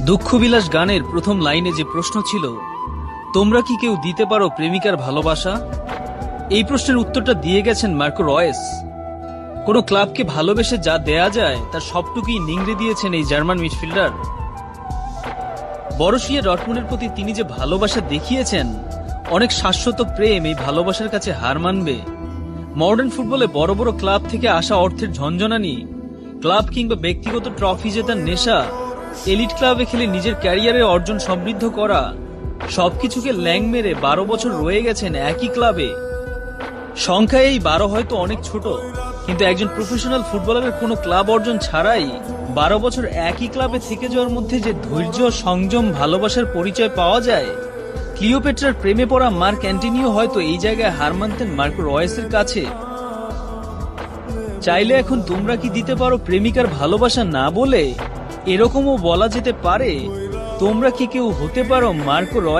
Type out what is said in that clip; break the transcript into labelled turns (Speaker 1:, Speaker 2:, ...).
Speaker 1: দুঃখবিলাস গানের প্রথম লাইনে যে প্রশ্ন ছিল, তোমরা কি কেউ দিতে পারো প্রেমিকার ভালোবাসা, এই প্রশ্নের উত্তরটা দিয়ে গেছেন মার্কো রয়েস। কোনো ক্লাবকে ভালোবেসে যা দেয়া যায় তার সবটুকুই নিংড়ে দিয়েছেন এই জার্মান মিডফিল্ডার। বরুসিয়া ডর্টমুন্ডের প্রতি তিনি যে ভালোবাসা দেখিয়েছেন, অনেক শাশ্বত প্রেম এই ভালোবাসার কাছে হার মানবে। মডার্ন ফুটবলে বড় বড় ক্লাব থেকে আসা অর্থের ঝনঝনানি, ক্লাব কিংবা ব্যক্তিগত ট্রফি জেতার নেশা, এলিট ক্লাবে খেলে নিজের ক্যারিয়ারের অর্জন সমৃদ্ধ করা, সবকিছুকে ল্যাং মেরে 12 বছর রয়ে গেছেন একই ক্লাবে। সংখ্যায় এই 12 হয়তো অনেক ছোট, কিন্তু একজন প্রফেশনাল ফুটবলারের কোনো ক্লাব অর্জন ছাড়াই 12 বছর একই ক্লাবে থেকে যাওয়ার মধ্যে যে ধৈর্য, সংযম, ভালোবাসার পরিচয় পাওয়া যায়, ক্লিওপেট্রার প্রেমে পড়া মার্ক অ্যান্টনিও হয়তো এই জায়গায় হার মানতেন মার্কো রয়েসের কাছে। চাইলে এখন তোমরা কি দিতে পারো প্রেমিকার ভালোবাসা না বলে এরকমও বলা যেতে পারে, তোমরা কি কেউ হতে পারো মার্কো রয়েস।